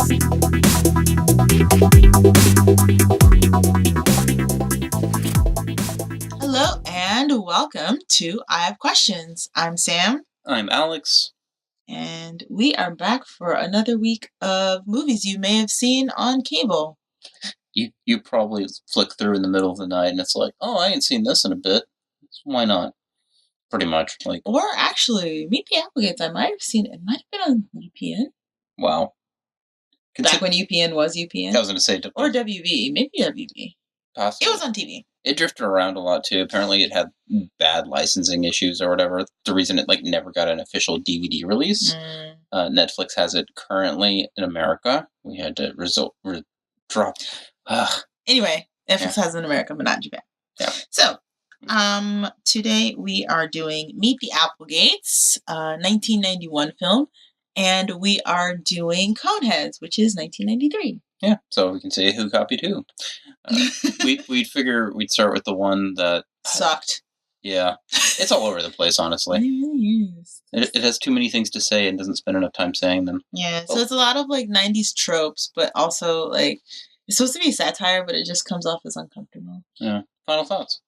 Hello and welcome to I Have Questions. I'm Sam. I'm Alex. And we are back for another week of movies you may have seen on cable. You probably flick through in the middle of the night and it's like, oh, I ain't seen this in a bit. Why not? Pretty much. Or actually, Meet the Applegates, I might have seen it. It might have been on UPN. Wow. Back when UPN was UPN. I was going to say... Or WB. Maybe WB. Possibly. It was on TV. It drifted around a lot, too. Apparently it had bad licensing issues or whatever. The reason it never got an official DVD release. Netflix has it currently in America. We had to drop... Anyway, Netflix has it in America, but not in Japan. Yeah. So, today we are doing Meet the Applegates, 1991 film, and we are doing Coneheads, which is 1993. Yeah, so we can say who copied who. We'd figure we'd start with the one that... sucked. Yeah. It's all over the place, honestly. It really is. It has too many things to say and doesn't spend enough time saying them. Yeah, so it's a lot of 90s tropes, but also it's supposed to be satire, but it just comes off as uncomfortable. Yeah. Final thoughts.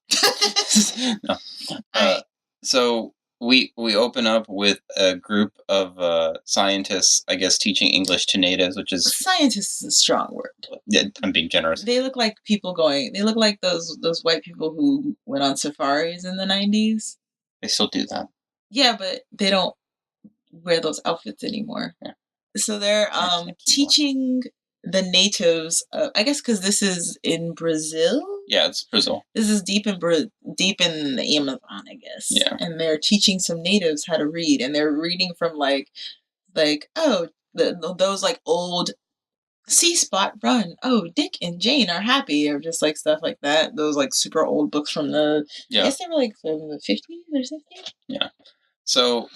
No. Right. So we open up with a group of scientists, I guess, teaching English to natives, which is... Scientists is a strong word. Yeah, I'm being generous. They look like they look like those white people who went on safaris in the 90s. They still do that. Yeah, but they don't wear those outfits anymore. Yeah. So they're teaching the natives, I guess because this is in Brazil. Yeah, it's Brazil. This is deep in the Amazon, I guess. Yeah. And they're teaching some natives how to read, and they're reading from those old See Spot Run. Oh, Dick and Jane are happy, or just stuff like that. Those super old books from the... Yeah. I guess they were from the 50s or 60s. Yeah. So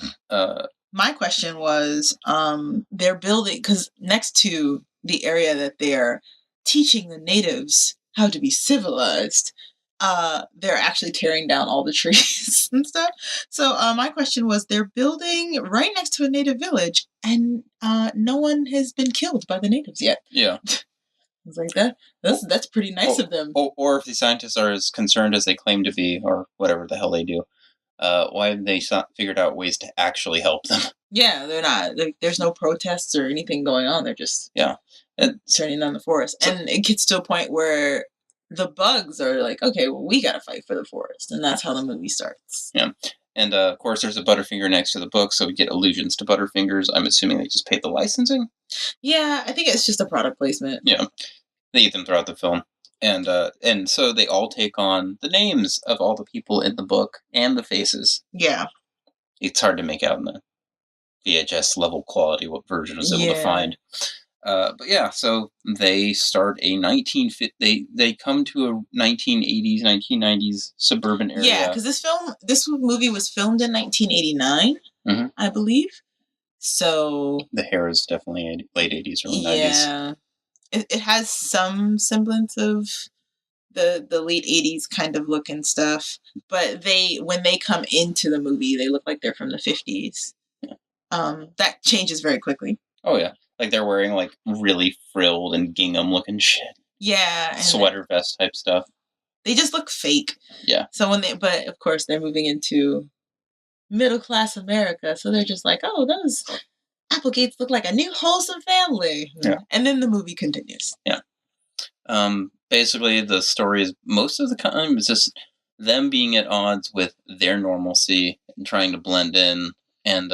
my question was, they're building, because next to the area that they're teaching the natives how to be civilized, they're actually tearing down all the trees and stuff. So my question was, they're building right next to a native village, and no one has been killed by the natives yet. Yeah. I was like, that's pretty nice of them. Or if the scientists are as concerned as they claim to be, or whatever the hell they do, why haven't they figured out ways to actually help them? Yeah, they're not. There's no protests or anything going on. They're just turning down the forest. And it gets to a point where the bugs are like, okay, well, we got to fight for the forest. And that's how the movie starts. Yeah. And, of course, there's a Butterfinger next to the book, so we get allusions to Butterfingers. I'm assuming they just paid the licensing? Yeah, I think it's just a product placement. Yeah. They eat them throughout the film. And so they all take on the names of all the people in the book and the faces. Yeah. It's hard to make out in the VHS level quality what version was able to find. But yeah, so they start a they come to a 1980s, 1990s suburban area. Yeah, because this movie was filmed in 1989, I believe. So the hair is definitely late 80s, early 90s. Yeah. It has some semblance of the late 80s kind of look and stuff, but when they come into the movie, they look like they're from the 50s. Yeah. That changes very quickly. Oh yeah, they're wearing really frilled and gingham looking shit. Yeah, and sweater vest type stuff. They just look fake. Yeah. So but of course they're moving into middle class America, so they're just like, oh, those Applegates look like a new wholesome family. Yeah. And then the movie continues. Yeah. Basically, the story is most of the time is just them being at odds with their normalcy and trying to blend in, and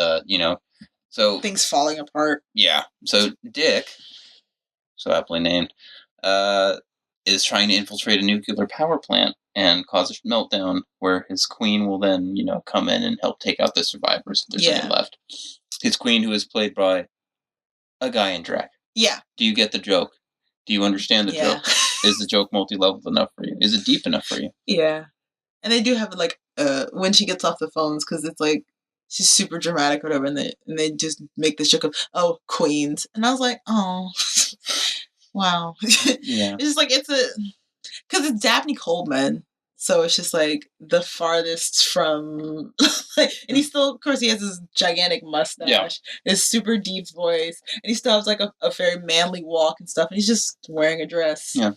so things falling apart. Yeah. So Dick, so aptly named, is trying to infiltrate a nuclear power plant and cause a meltdown where his queen will then, come in and help take out the survivors if there's any left. His queen, who is played by a guy in drag. Yeah. Do you get the joke? Do you understand the joke? Is the joke multi-leveled enough for you? Is it deep enough for you? Yeah. And they do have when she gets off the phones, because it's she's super dramatic or whatever, and they just make this joke of, oh, queens. And I was like, oh, wow. Yeah. It's just because it's Dabney Coleman. So it's just like the farthest from, and he still, of course, he has this gigantic mustache, his super deep voice, and he still has like a very manly walk and stuff. And he's just wearing a dress. Yeah.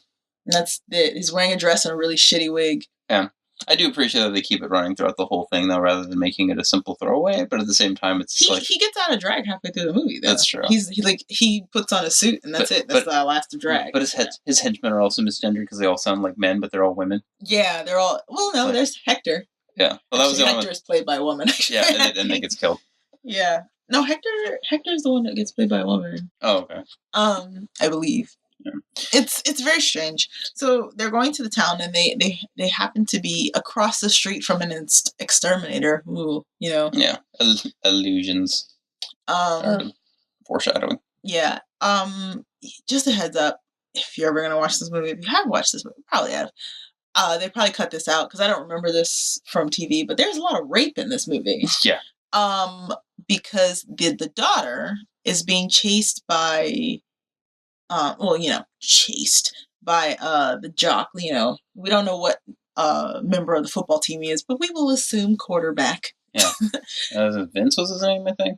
And that's it. He's wearing a dress and a really shitty wig. Yeah. I do appreciate that they keep it running throughout the whole thing, though, rather than making it a simple throwaway. But at the same time, it's he gets out of drag halfway through the movie. Though. That's true. He puts on a suit and that's it. That's the last of drag. But his henchmen are also misgendered because they all sound like men, but they're all women. Yeah, they're all. Well, no, there's Hector. Yeah, well, that was the Hector is played by a woman. Actually. Yeah, and then gets killed. Yeah, no, Hector's the one that gets played by a woman. Oh, okay. I believe. Yeah. It's very strange. So they're going to the town, and they happen to be across the street from an exterminator. Who Yeah, illusions. Foreshadowing. Yeah. Just a heads up, if you're ever gonna watch this movie, if you have watched this movie, probably have. They probably cut this out because I don't remember this from TV. But there's a lot of rape in this movie. Yeah. Because the daughter is being chased by. Chased by the jock. We don't know what member of the football team he is, but we will assume quarterback. Yeah. Vince was his name, I think.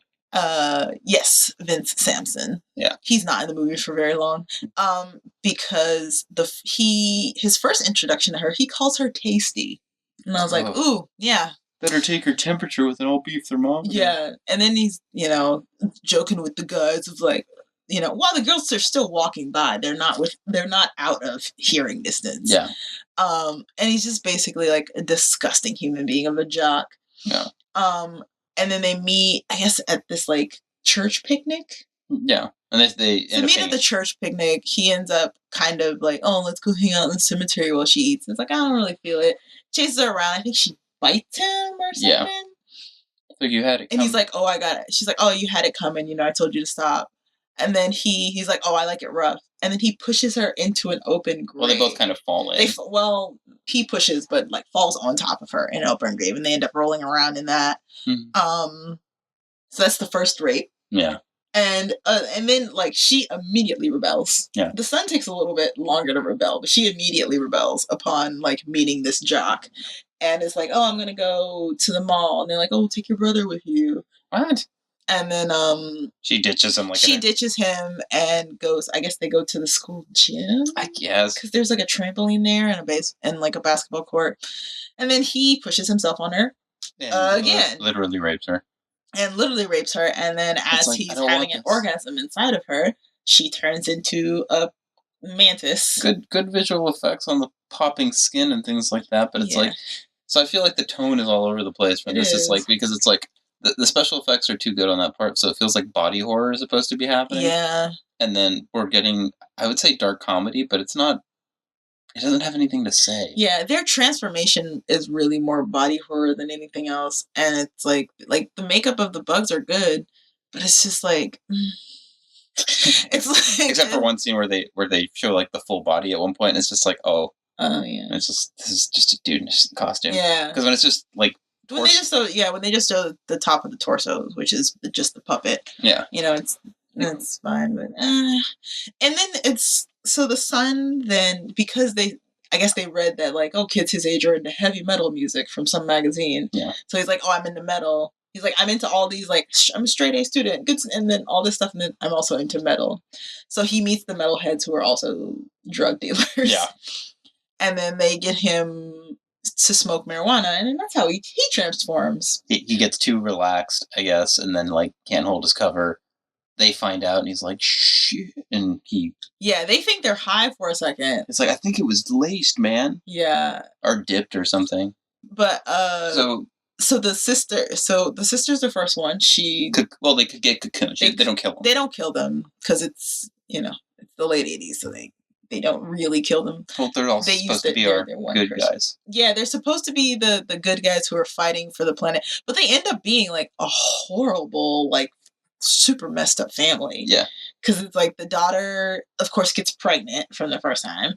Yes, Vince Sampson. Yeah. He's not in the movie for very long. Because his first introduction to her, he calls her Tasty. And I was like, ooh, yeah. Better take her temperature with an all beef thermometer. Yeah. And then he's, joking with the guys of like, while the girls are still walking by, they're not out of hearing distance. Yeah. And he's just basically like a disgusting human being of a jock. Yeah. And then they meet, I guess, at this like church picnic. Yeah. And they meet at the church picnic. He ends up kind of like, oh, let's go hang out in the cemetery while she eats. And it's like, I don't really feel it. Chases her around. I think she bites him or something. Yeah. Like you had it coming. And he's like, oh, I got it. She's like, oh, you had it coming. I told you to stop. And then he's like, oh, I like it rough. And then he pushes her into an open grave. Well, they both kind of fall in. He pushes, but like falls on top of her in an open grave, and they end up rolling around in that. Mm-hmm. So that's the first rape. Yeah. And then like she immediately rebels. Yeah. The son takes a little bit longer to rebel, but she immediately rebels upon like meeting this jock, and it's like, oh, I'm gonna go to the mall, and they're like, oh, take your brother with you. What? And then she ditches him. She ditches him and goes. I guess they go to the school gym. I guess because there's like a trampoline there and like a basketball court. And then he pushes himself on her again. Literally rapes her. And then as he's having an orgasm inside of her, she turns into a mantis. Good visual effects on the popping skin and things like that. But it's like, so I feel like the tone is all over the place for this. It's like because it's like. The special effects are too good on that part, so it feels like body horror is supposed to be happening. Yeah. And then we're getting, I would say, dark comedy, but it's not, it doesn't have anything to say. Yeah, their transformation is really more body horror than anything else. And it's like the makeup of the bugs are good, but it's just like... it's like... Except for one scene where they show like the full body at one point, and it's just like, oh. Oh, yeah. This is just a dude in a costume. Yeah. Because when it's just like... When they just show the top of the torso, which is just the puppet. Yeah. It's fine, but and then it's so the son then because I guess they read that like, oh, kids his age are into heavy metal music from some magazine. Yeah. So he's like, oh, I'm into metal. He's like, I'm into all these like I'm a straight A student, good, and then all this stuff, and then I'm also into metal. So he meets the metalheads who are also drug dealers. Yeah. And then they get him to smoke marijuana, and then that's how he transforms. He gets too relaxed, I guess, and then like can't hold his cover. They find out, and he's like, "Shit!" And they think they're high for a second. It's like, I think it was laced, man. Yeah, or dipped or something. But so the sister's the first one. They could get cocooned. They don't kill them. They don't kill them because it's it's the late 80s, so they don't really kill them. Well, they're all supposed to be our good guys. Yeah, they're supposed to be the good guys who are fighting for the planet. But they end up being, like, a horrible, like, super messed up family. Yeah. Because it's like the daughter, of course, gets pregnant from the first time.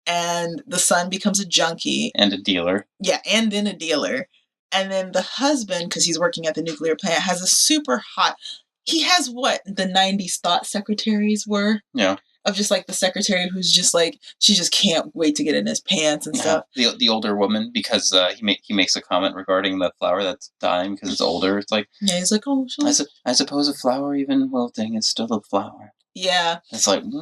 And the son becomes a junkie. And a dealer. Yeah, and then a dealer. And then the husband, because he's working at the nuclear plant, has a super hot... He has what the 90s thought secretaries were. Yeah. of just like the secretary who's just like she just can't wait to get in his pants and stuff. The older woman, because he makes a comment regarding the flower that's dying because it's older. It's like, yeah, he's like, oh, I suppose a flower, even wilting, is still a flower. Yeah. It's like, and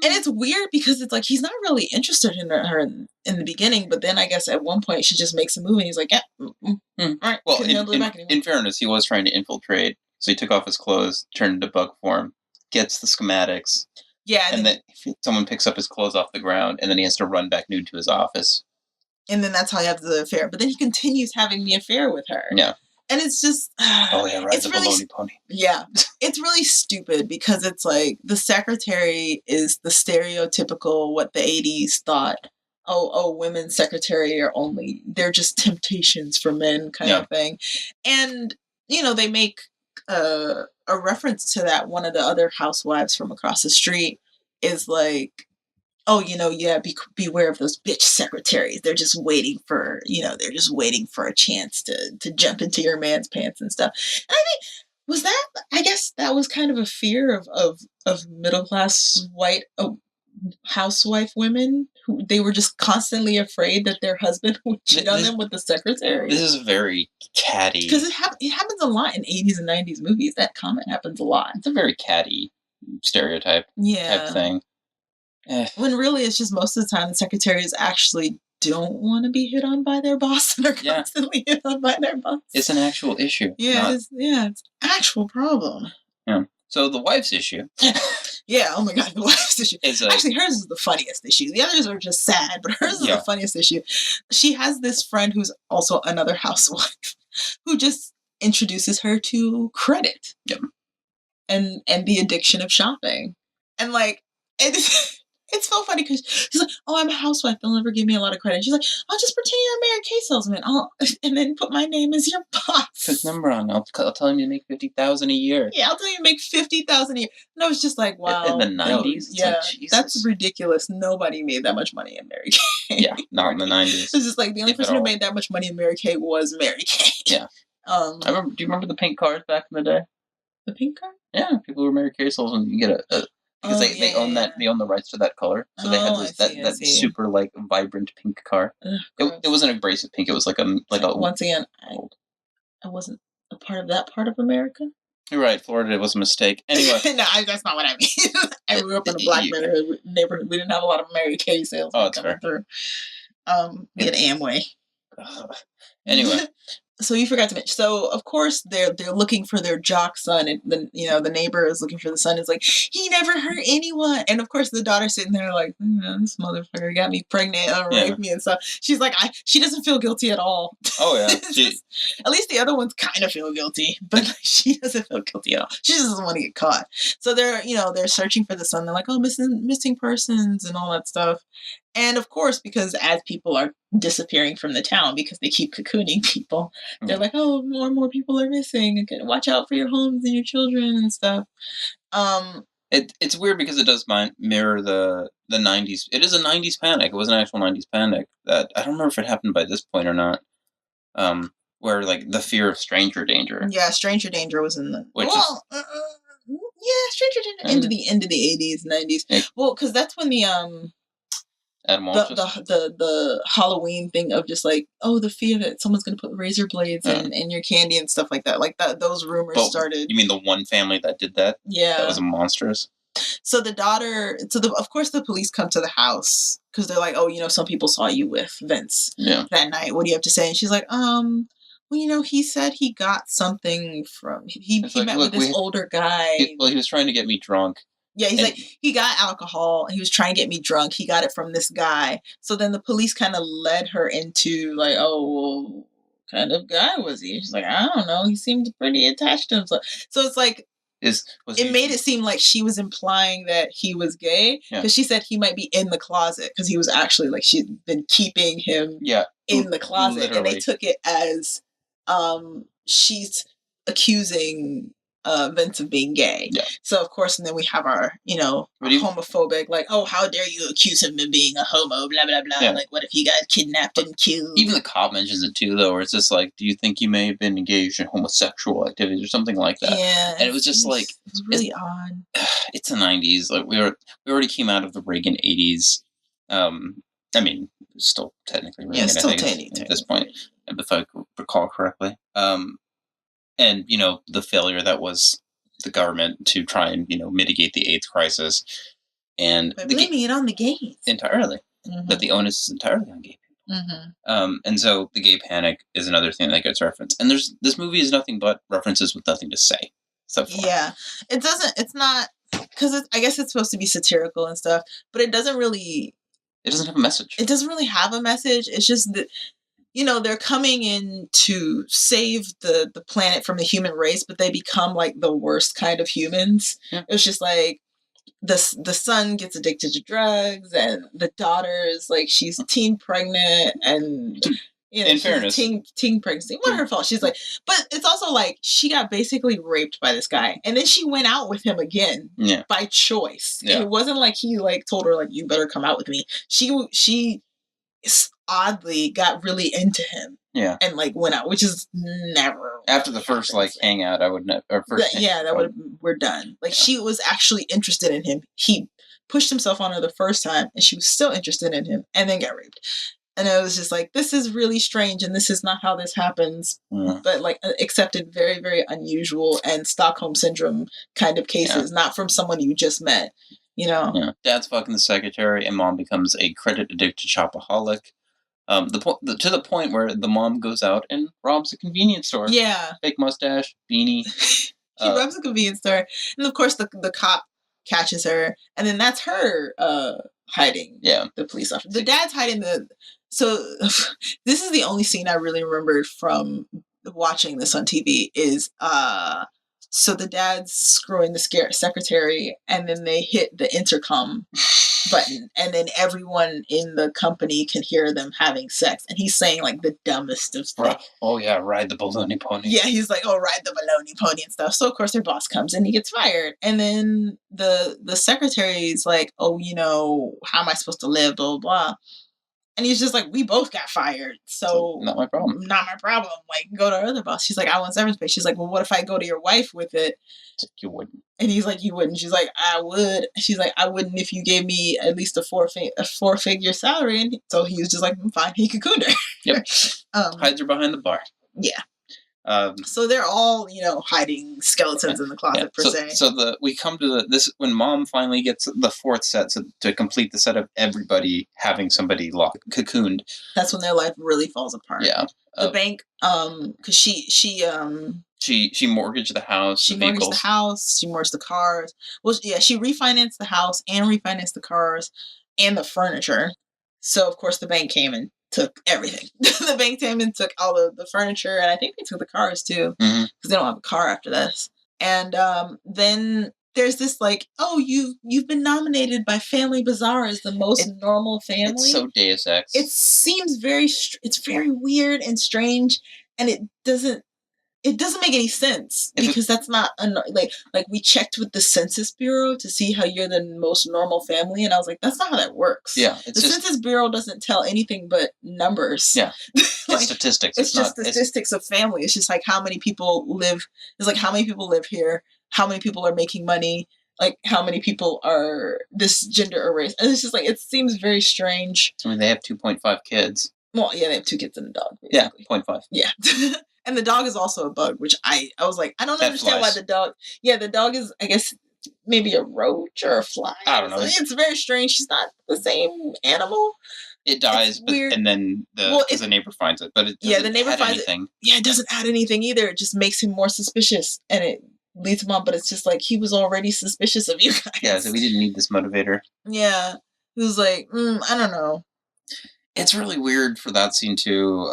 it's weird because it's like he's not really interested in her in the beginning, but then I guess at one point she just makes a move and he's like, yeah, all right. Well, in fairness, he was trying to infiltrate, so he took off his clothes, turned into bug form, gets the schematics. Yeah, and then someone picks up his clothes off the ground, and then he has to run back nude to his office. And then that's how he has the affair. But then he continues having the affair with her. Yeah. And it's just... oh, yeah, ride the baloney pony. Yeah. It's really stupid because it's like the secretary is the stereotypical what the 80s thought. Oh, women's secretary are only... They're just temptations for men kind of thing. And, they make a reference to that. One of the other housewives from across the street is like... oh, beware of those bitch secretaries. They're just waiting for, they're just waiting for a chance to jump into your man's pants and stuff. And I think, I guess that was kind of a fear of middle-class white housewife women who they were just constantly afraid that their husband would cheat on them with the secretary. This is very catty. Because it happens a lot in 80s and 90s movies. That comment happens a lot. It's a very catty stereotype type thing. When really it's just most of the time the secretaries actually don't want to be hit on by their boss and are constantly hit on by their boss. It's an actual issue. Yeah, it's an actual problem. Yeah. So the wife's issue. Yeah, oh my god, the wife's issue. Actually, hers is the funniest issue. The others are just sad, but hers is the funniest issue. She has this friend who's also another housewife who just introduces her to credit. Yep. And the addiction of shopping. And like, it's so funny because she's like, oh, I'm a housewife. They'll never give me a lot of credit. She's like, I'll just pretend you're a Mary Kay salesman. And then put my name as your boss. Put his number on. I'll tell him you make $50,000 a year. Yeah, I'll tell you to make $50,000 a year. And I was just like, wow. In the 90s? Yeah, that's ridiculous. Nobody made that much money in Mary Kay. Yeah, not in the 90s. It's just like the only person who made that much money in Mary Kay was Mary Kay. Yeah. Do you remember the pink cars back in the day? The pink car? Yeah, people who were Mary Kay salesmen. You get a because they own that, they own the rights to that color, so they had that super like vibrant pink car. It wasn't abrasive pink; it was like a once again, I wasn't a part of that part of America. You're right, Florida was a mistake. Anyway, no, that's not what I mean. I grew up in a black neighborhood. We didn't have a lot of Mary Kay sales coming through. We had Amway. Anyway. So you forgot to mention. So of course they're looking for their jock son, and the neighbor is looking for the son. It's like he never hurt anyone, and of course the daughter's sitting there like, this motherfucker got me pregnant or raped me and stuff. She's like, she doesn't feel guilty at all. Oh yeah, at least the other ones kind of feel guilty, but she doesn't feel guilty at all. She just doesn't want to get caught. So they're searching for the son. They're like, oh, missing persons and all that stuff. And of course, because as people are disappearing from the town because they keep cocooning people, they're like, oh, more and more people are missing. Okay, watch out for your homes and your children and stuff. It's weird because it does mirror the 90s. It is a 90s panic. It was an actual 90s panic that I don't remember if it happened by this point or not. Where like the fear of stranger danger. Yeah, stranger danger was in the stranger danger into the 80s, 90s. Yeah. Well, because that's when the Halloween thing of just like, oh, the fear that someone's going to put razor blades in your candy and stuff like that. Like those rumors started. You mean the one family that did that? Yeah. That was monstrous. So the daughter, of course the police come to the house because they're like, oh, some people saw you with Vince that night. What do you have to say? And she's like, well, he said he got something from, he met with this older guy. He was trying to get me drunk. Yeah, he's like, he got alcohol. He was trying to get me drunk. He got it from this guy. So then the police kind of led her into like, oh, well, what kind of guy was he? She's like, I don't know. He seemed pretty attached to himself. So it's like, it made it seem like she was implying that he was gay because she said he might be in the closet because he was actually like, she'd been keeping him in the closet. Literally. And they took it as she's accusing events of being gay. Yeah. So of course, and then we have our, our homophobic, like, oh, how dare you accuse him of being a homo, blah blah blah. Yeah. Like, what if he got kidnapped and killed? Even the cop mentions it too, though, where it's just like, do you think you may have been engaged in homosexual activities or something like that? Yeah, and it was just like, it was really odd. It's the 90s. Like we already came out of the Reagan 80s. I mean, still technically Reagan, still I think, at this point, if I recall correctly. And the failure that was the government to try and mitigate the AIDS crisis, and by blaming it on the gays entirely. That the onus is entirely on gay people. And so the gay panic is another thing that gets referenced. And this movie is nothing but references with nothing to say. So far. Yeah, it's not, because I guess it's supposed to be satirical and stuff, but it doesn't have a message. It doesn't really have a message. It's just that, they're coming in to save the planet from the human race, but they become like the worst kind of humans. Yeah. It's just like the son gets addicted to drugs, and the daughter is like, she's teen pregnant, and in fairness, teen pregnancy. Not her fault. She's like, but it's also like she got basically raped by this guy, and then she went out with him again by choice. Yeah. And it wasn't like he like told her like, you better come out with me. She oddly got really into him. Yeah. And like went out, which is never after the first like hangout. I would never. We're done. Like she was actually interested in him. He pushed himself on her the first time, and she was still interested in him, and then got raped. And I was just like, this is really strange, and this is not how this happens. But like accepted very, very unusual and Stockholm syndrome kind of cases, not from someone you just met. Yeah. Dad's fucking the secretary, and mom becomes a credit addicted shopaholic. To the point where the mom goes out and robs a convenience store. Yeah. Fake mustache, beanie. She robs a convenience store, and of course the cop catches her, and then that's her hiding. Yeah. The police officer. The dad's hiding So this is the only scene I really remembered from watching this on TV is so the dad's screwing the secretary, and then they hit the intercom button, and then everyone in the company can hear them having sex, and he's saying like the dumbest of stuff. Oh yeah, ride the baloney pony. Yeah, he's like, oh, ride the baloney pony and stuff. So of course their boss comes in, he gets fired, and then the secretary's like, oh, how am I supposed to live, blah blah blah. And he's just like, we both got fired, so not my problem. Not my problem. Like, go to our other boss. She's like, I want severance pay. She's like, well, what if I go to your wife with it? You wouldn't. And he's like, you wouldn't. She's like, I would. She's like, I wouldn't if you gave me at least a four-figure salary. And so he was just like, fine. He cocooned her. Yep. Hides her behind the bar. Yeah. So they're all, hiding skeletons in the closet per se. So we come to this when mom finally gets the fourth set to complete the set of everybody having somebody cocooned. That's when their life really falls apart. Yeah. The bank, because she mortgaged the house. She mortgaged the house. She mortgaged the cars. Well, yeah, she refinanced the house and refinanced the cars and the furniture. So of course the bank came and took everything. The bank came and took all the furniture, and I think they took the cars too, because they don't have a car after this. And then there's this like, oh, you've been nominated by Family Bazaar as the most normal family. It's so Deus Ex. It seems it's very weird and strange, and it doesn't make any sense, because that's not like we checked with the Census Bureau to see how you're the most normal family, and I was like, that's not how that works. Yeah, Census Bureau doesn't tell anything but numbers. Yeah, like, it's statistics. It's just statistics of family. It's just like how many people live. It's like how many people live here, how many people are making money, like how many people are this gender or race, and it's just like it seems very strange. I mean, they have 2.5 kids. Well, yeah, they have 2 kids and a dog. Basically. Yeah, 0.5. Yeah. And the dog is also a bug, which I was like, I don't understand why the dog... Yeah, the dog is, I guess, maybe a roach or a fly. I don't know. It's very strange. She's not the same animal. It dies, and then the neighbor finds it. But it doesn't the neighbor add finds anything. Yeah, it doesn't add anything either. It just makes him more suspicious, and it leads him on. But it's just like, he was already suspicious of you guys. Yeah, so we didn't need this motivator. Yeah. He was like, I don't know. It's really weird for that scene, too.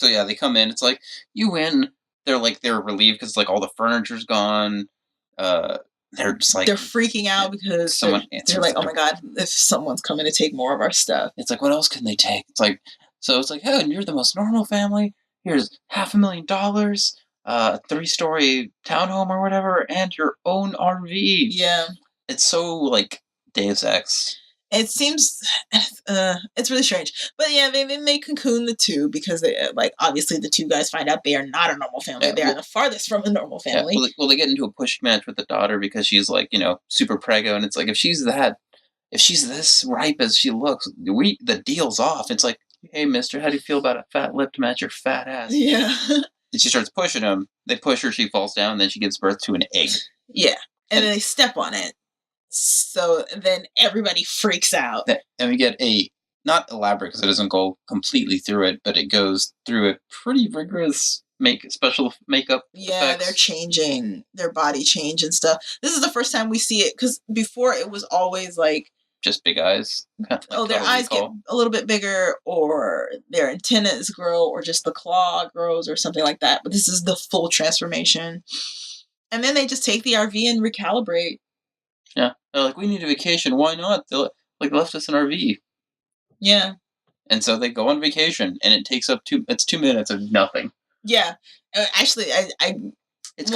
So yeah, they come in. It's like, you win. They're relieved because like all the furniture's gone. They're just like, they're freaking out because they're like, oh my god, if someone's coming to take more of our stuff. It's like, what else can they take? It's like, oh, and you're the most normal family. Here's $500,000. 3-story townhome or whatever, and your own RV. Yeah. It's so, like, Deus Ex. It seems it's really strange, but yeah, they cocoon the two because they like obviously the two guys find out they are not a normal family. Yeah, They are the farthest from a normal family. Yeah, well, they get into a push match with the daughter because she's like, super preggo, and it's like if she's this ripe as she looks, the deal's off. It's like, hey, mister, how do you feel about a fat lip to match your fat ass? Yeah. And she starts pushing him. They push her, she falls down, and then she gives birth to an egg. Yeah. And then they step on it. So then everybody freaks out. And we get not elaborate because it doesn't go completely through it, but it goes through a pretty rigorous special makeup. Yeah, effects. they're changing their body change and stuff. This is the first time we see it because before it was always like just big eyes. Like their eyes get a little bit bigger, or their antennas grow, or just the claw grows, or something like that. But this is the full transformation. And then they just take the RV and recalibrate. Yeah, they're like, we need a vacation. Why not? They left us an RV. Yeah. And so they go on vacation, and it takes up 2 minutes of nothing. Yeah, actually,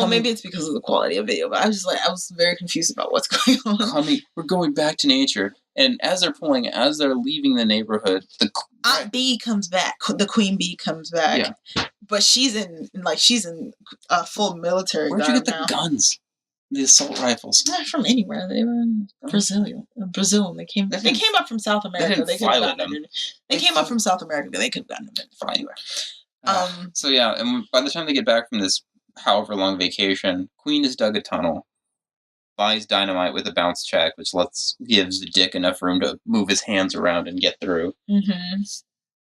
maybe it's because of the quality of video, but I was very confused about what's going on. We're going back to nature, and as they're leaving the neighborhood, Aunt Bee comes back. The Queen Bee comes back. Yeah. But she's in full military. Where'd you get the guns? The assault rifles? Not from anywhere. They were in Brazil. And they came up from South America. They came up from South America. They could have gotten them from anywhere. So yeah, and by the time they get back from this however long vacation, Queen has dug a tunnel, buys dynamite with a bounce check, which gives Dick enough room to move his hands around and get through. Mm-hmm.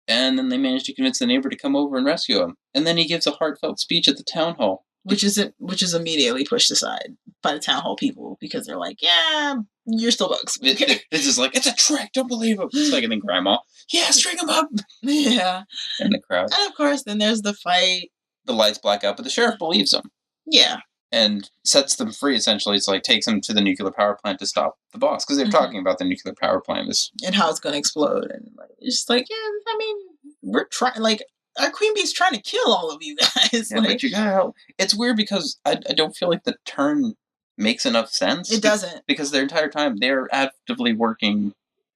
And then they manage to convince the neighbor to come over and rescue him. And then he gives a heartfelt speech at the town hall. Which is immediately pushed aside by the town hall people because they're like, yeah, you're still bugs. It's just like, it's a trick, don't believe him. It's like, and then Grandma, yeah, string him up. Yeah. And the crowd. And of course, then there's the fight. The lights black out, but the sheriff believes him. Yeah. And sets them free, essentially. It's like, takes them to the nuclear power plant to stop the boss. Because they're talking about the nuclear power plant. And how it's going to explode. And it's just like, yeah, I mean, we're trying, like, our Queen Bee's trying to kill all of you guys. Yeah, but you gotta help. It's weird because I don't feel like the turn makes enough sense. It doesn't. Because their entire time they're actively working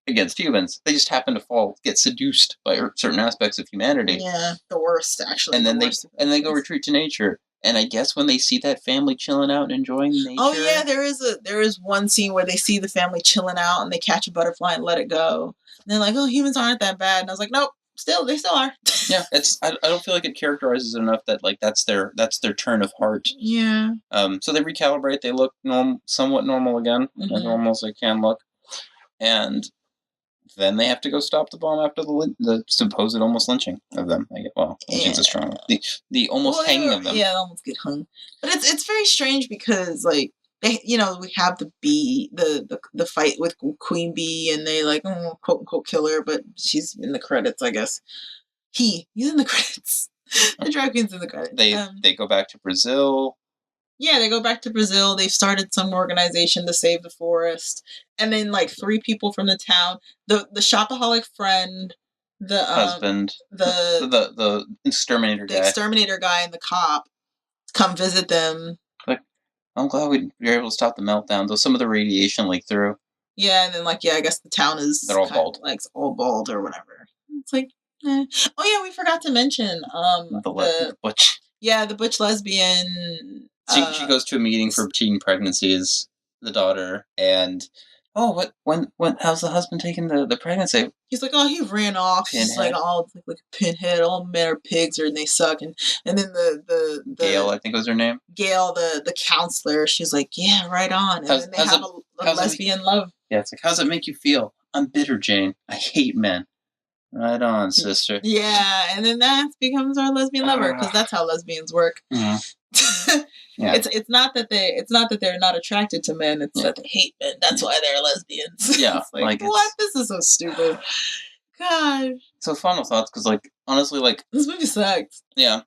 against humans. They just happen to get seduced by certain aspects of humanity. Yeah, the worst, actually. And then they go retreat to nature. And I guess when they see that family chilling out and enjoying nature. Oh yeah, there is one scene where they see the family chilling out and they catch a butterfly and let it go. And they're like, oh, humans aren't that bad. And I was like, nope. They still are. Yeah, I don't feel like it characterizes it enough that like that's their turn of heart. Yeah. So they recalibrate. They look somewhat normal again, as normal as they can look, and then they have to go stop the bomb after the supposed almost lynching of them. Lynching's a strong the almost hanging of them. Yeah, they almost get hung. But it's very strange because like. They, we have the bee, the fight with Queen Bee, and they like quote unquote kill her, but she's in the credits, I guess. He's in the credits. The drag queen's in the credits. They go back to Brazil. Yeah, they go back to Brazil. They've started some organization to save the forest, and then like 3 people from the town, the shopaholic friend, the husband, the exterminator guy, and the cop come visit them. I'm glad we were able to stop the meltdown, though some of the radiation leaked through. Yeah, and then, I guess the town is... They're all bald. All bald or whatever. It's like, eh. Oh, yeah, we forgot to mention... the butch. Yeah, the butch lesbian... She goes to a meeting for teen pregnancies, the daughter, and... Oh, how's the husband taking the pregnancy? He's like, oh, he ran off. Pinhead. He's like a pinhead. All men are pigs and they suck. And then the Gail, I think was her name. Gail, the counselor, she's like, yeah, right on. And then they have a lesbian love. Yeah, it's like, how's it make you feel? I'm bitter, Jane. I hate men. Right on, sister. Yeah, and then that becomes our lesbian lover because that's how lesbians work. Mm-hmm. Yeah. It's not that they're not attracted to men. It's that they hate men. That's why they're lesbians. Yeah, it's like what? This is so stupid. God. So final thoughts, because honestly, this movie sucks. Yeah,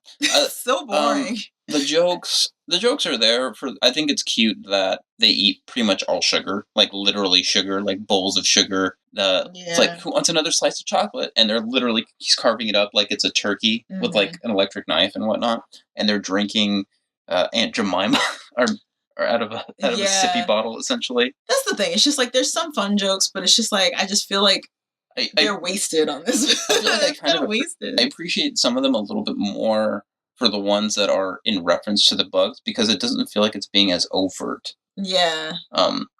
so boring. The jokes are there for. I think it's cute that they eat pretty much all sugar, like literally sugar, like bowls of sugar. It's like, who wants another slice of chocolate? And they're literally, he's carving it up like it's a turkey with like an electric knife and whatnot. And they're drinking Aunt Jemima or out of a sippy bottle, essentially. That's the thing. It's just like there's some fun jokes, but it's just like I just feel like they're wasted on this. I feel like I appreciate some of them a little bit more for the ones that are in reference to the bugs, because it doesn't feel like it's being as overt. Yeah.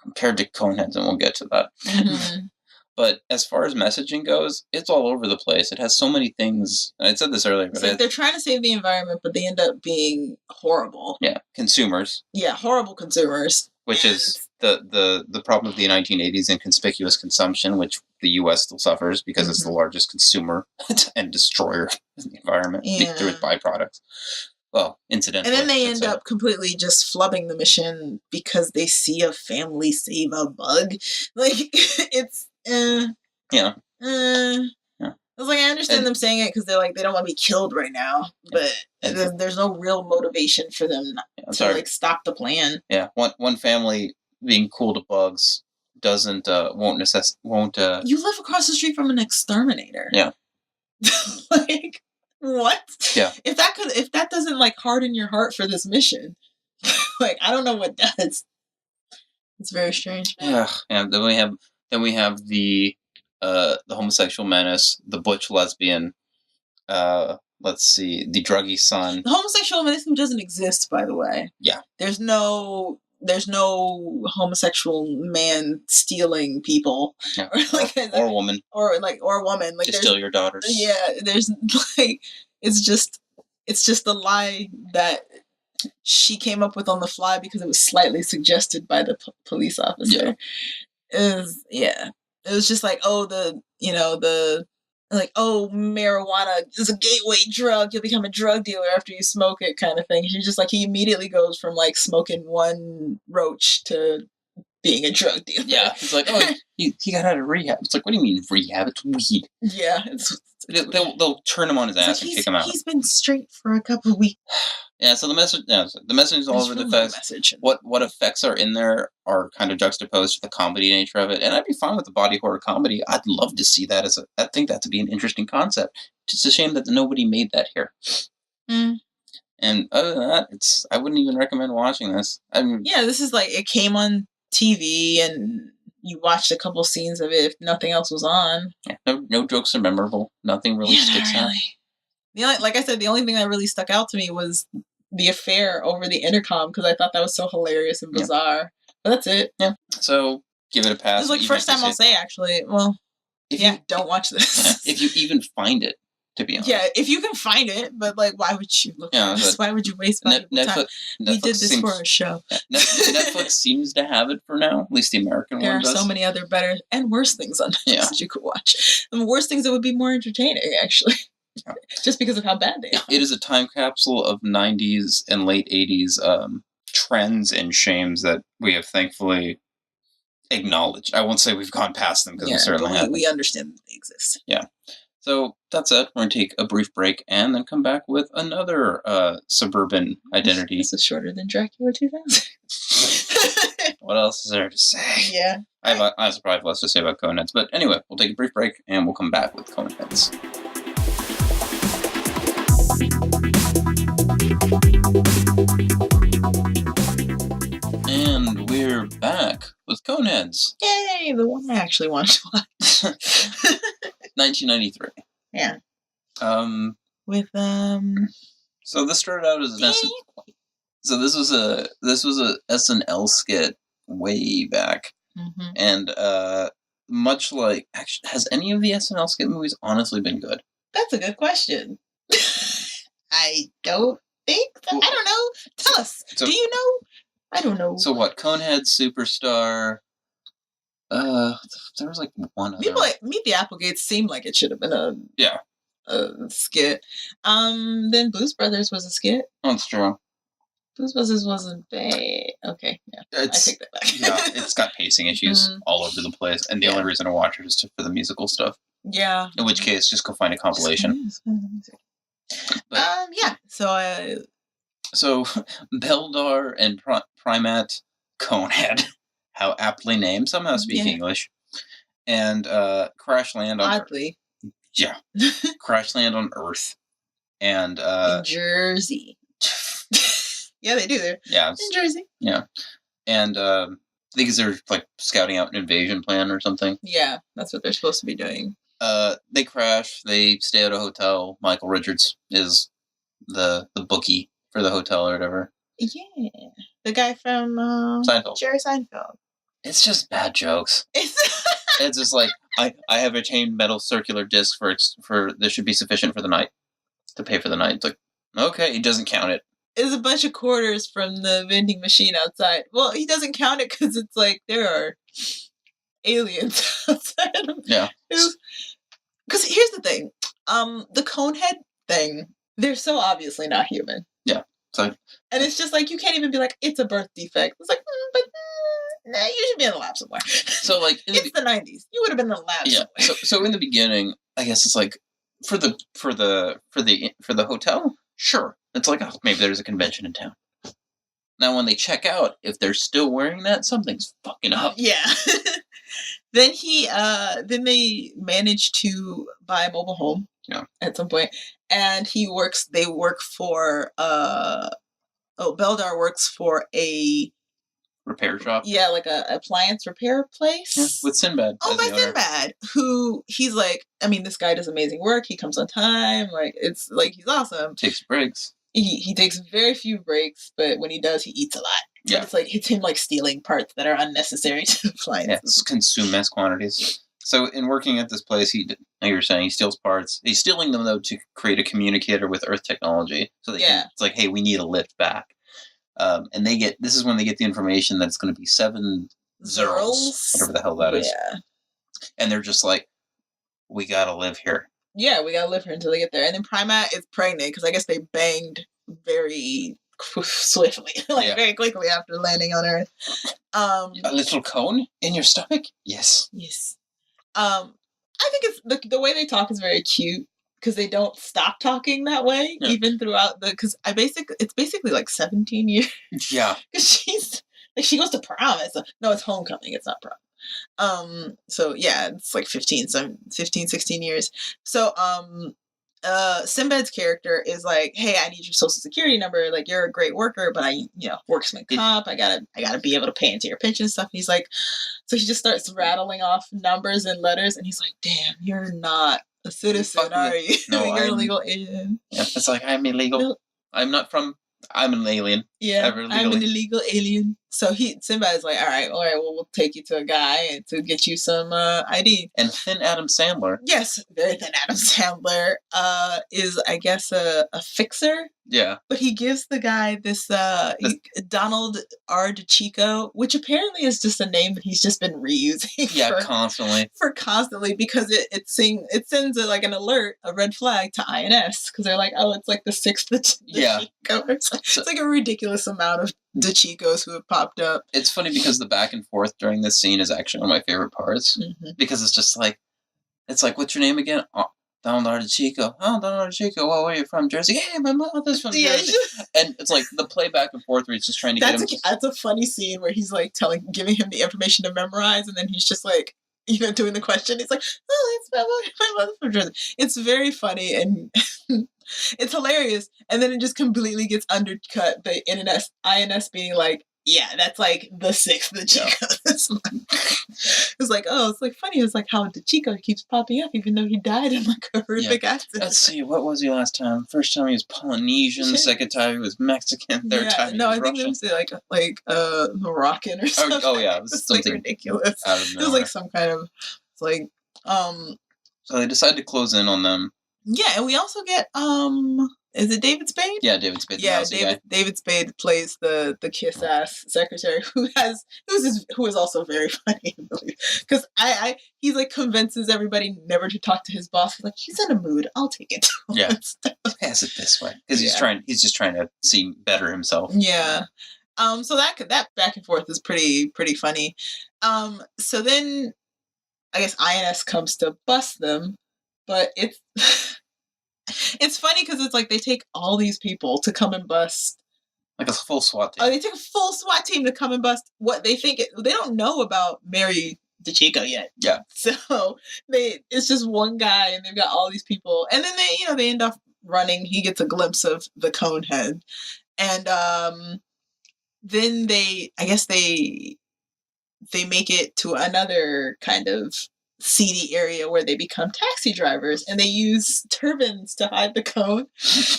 Compared to Coneheads, and we'll get to that. Mm-hmm. But as far as messaging goes, it's all over the place. It has so many things. And I said this earlier, but they're trying to save the environment, but they end up being horrible. Yeah, consumers. Yeah, horrible consumers. Which is the problem of the 1980s and conspicuous consumption, which the U.S. still suffers because it's the largest consumer and destroyer of the environment through its byproducts. Well, incidentally. And then they end up completely just flubbing the mission because they see a family save a bug. Like, it's... Yeah. I was like, I understand them saying it because they're like, they don't want to be killed right now, but there's no real motivation for them to like stop the plan. Yeah, one family being cool to bugs doesn't won't. You live across the street from an exterminator. Yeah. Like, what? Yeah. If that doesn't like harden your heart for this mission, like, I don't know what does. It's very strange. Yeah. Then we have the homosexual menace, the butch lesbian. Let's see, the druggy son. The homosexual menace doesn't exist, by the way. Yeah. There's no homosexual man stealing people. Yeah. Or woman. Or a woman. Like, to steal your daughters. Yeah. There's like, it's just a lie that she came up with on the fly because it was slightly suggested by the police officer. Yeah. It was just like, marijuana is a gateway drug. You'll become a drug dealer after you smoke it, kind of thing. She's just like, he immediately goes from like smoking one roach to being a drug dealer. Yeah, it's like, he got out of rehab. It's like, what do you mean rehab? It's weed. Yeah, they'll turn him on his ass and kick him out. He's been straight for a couple of weeks. Yeah, so the message is all over the place. What effects are in there are kind of juxtaposed to the comedy nature of it, and I'd be fine with the body horror comedy. I'd love to see that I think that to be an interesting concept. It's a shame that nobody made that here. And other than that, I wouldn't even recommend watching this. This is like, it came on TV and you watched a couple scenes of it if nothing else was on. Yeah, no jokes are memorable. Nothing really sticks out. Like I said, the only thing that really stuck out to me was the affair over the intercom, because I thought that was so hilarious and bizarre. Yeah. But that's it. Yeah. So give it a pass. It was like first time I'll say, actually. Well, don't watch this. If you even find it, to be honest. Yeah, if you can find it, but like, why would you look at this? Why would you waste time? We did this for a show. Netflix seems to have it for now, at least the American one does. There are so many other better and worse things on Netflix that you could watch. The worst things that would be more entertaining, actually. Yeah. Just because of how bad they are. It is a time capsule of 90s and late 80s trends and shames that we have thankfully acknowledged. I won't say we've gone past them, because we certainly have. We understand that they exist. Yeah. So that's it. We're going to take a brief break and then come back with another suburban identity. This is shorter than Dracula 2000. What else is there to say? Yeah. I probably have less to say about Coneheads. But anyway, we'll take a brief break and we'll come back with Coneheads. And we're back with Coneheads. Yay! The one I actually wanted to watch. 1993. Yeah. With So this started out as an So this was a SNL skit way back, and much like, actually, has any of the SNL skit movies honestly been good? That's a good question. I don't think so. I don't know. Tell us. Do you know? I don't know. So what? Coneheads, Superstar. There was like one other. Meet the Applegates seemed like it should have been a skit. Then Blues Brothers was a skit. Oh, that's true. Blues Brothers wasn't bad. Okay, yeah, I take that back. Yeah, it's got pacing issues all over the place, and the only reason to watch it is for the musical stuff. Yeah. In which case, just go find a compilation. Yeah. So So Beldar and Primat Conehead, how aptly named, somehow speak English, and crash land on Earth. Oddly. Yeah, crash land on Earth, and in Jersey. Yeah, they do. They're in Jersey. Yeah, and I think they're like scouting out an invasion plan or something. Yeah, that's what they're supposed to be doing. They crash. They stay at a hotel. Michael Richards is the bookie for the hotel or whatever. Yeah, the guy from Seinfeld. Jerry Seinfeld. It's just bad jokes. It's just like I have a chain metal circular disc for this should be sufficient for the night to pay for the night. It's like, okay, he doesn't count it. It's a bunch of quarters from the vending machine outside. Well, he doesn't count it because it's like there are aliens outside. Yeah. Because here's the thing, the Conehead thing, they're so obviously not human. Yeah. So, and it's just like you can't even be like it's a birth defect. It's like, nah, you should be in the lab somewhere. So like it's the 90s. You would have been in the lab somewhere. So in the beginning, I guess it's like for the hotel, sure. It's like, oh, maybe there's a convention in town. Now when they check out, if they're still wearing that, something's fucking up. Yeah. Then they manage to buy a mobile home. Yeah. At some point. And they work for Beldar works for a repair shop. Yeah, like a appliance repair place. Yeah, with Sinbad. Oh, my Sinbad, who he's like, I mean, this guy does amazing work. He comes on time. Like, it's like he's awesome. Takes breaks. He takes very few breaks, but when he does, he eats a lot. Yeah. But it's like it's him like stealing parts that are unnecessary to appliances. Yeah, consume mass quantities. So in working at this place, like you were saying, he steals parts. He's stealing them though to create a communicator with Earth technology. So it's like, hey, we need a lift back. And this is when they get the information that it's going to be 7 Zerls, whatever the hell that is. Yeah. And they're just like, we got to live here. Yeah, we got to live here until they get there. And then Primat is pregnant because I guess they banged very swiftly, very quickly after landing on Earth. A little cone in your stomach? Yes. Yes. I think it's the way they talk is very cute. Because they don't stop talking that way, even throughout because it's basically like 17 years. Yeah. Because she's like, she goes to prom. It's homecoming. It's not prom. So yeah, it's like 15, 16 years. So, Sinbad's character is like, hey, I need your social security number. Like, you're a great worker, but worksman comp. I gotta be able to pay into your pension and stuff. And he's like, so he just starts rattling off numbers and letters, and he's like, damn, you're not a citizen, are you? No, you're an illegal alien. Yeah, it's like, I'm illegal. No. I'm an alien. Yeah, I'm an illegal alien. So Sinbad is like, all right, well, we'll take you to a guy to get you some ID. And Thin Adam Sandler. Yes, very Thin Adam Sandler is, I guess, a fixer. Yeah. But he gives the guy this Donald R. DeChico, which apparently is just a name that he's just been reusing. Yeah, constantly. Because it sends like an alert, a red flag to INS because they're like, oh, it's like the 6th DeChico. It's like a ridiculous amount of DeChicos who have popped up. It's funny because the back and forth during this scene is actually one of my favorite parts because it's just like, what's your name again? Oh, Donald R. DeChico. Oh, Donald R. DeChico. Well, where are you from? Jersey. Hey, my mother's from Jersey. And it's like the play back and forth where he's just trying to get him. That's a funny scene where he's like giving him the information to memorize, and then he's just like, doing the question. He's like, oh, it's my mother's from Jersey. It's very funny and it's hilarious. And then it just completely gets undercut by INS being like, yeah, that's like the 6th DeChico. It's like, oh, it's like funny. It's like how DeChico keeps popping up even though he died in like a horrific accident. Let's see, what was he last time? First time he was Polynesian, second time he was Mexican, third time he was Russian. I think they would say like Moroccan or something. Oh yeah, it was something like ridiculous. It was like some kind of So they decide to close in on them. Yeah, and we also get is it David Spade? Yeah, David Spade. Yeah, David Spade plays the kiss ass secretary who is also very funny, I believe. Because he like convinces everybody never to talk to his boss. He's like, he's in a mood. I'll take it. Yeah, pass it this way because he's just trying to seem better himself. Yeah. So that back and forth is pretty funny. So then I guess INS comes to bust them, but it's funny because it's like they take all these people to come and bust Like a full SWAT team. Oh, they take a full SWAT team to come and bust what they think. They don't know about Mary DeChico yet. Yeah. So it's just one guy, and they've got all these people, and then they end up running. He gets a glimpse of the Conehead, and then I guess they make it to another kind of seedy area where they become taxi drivers, and they use turbans to hide the cone.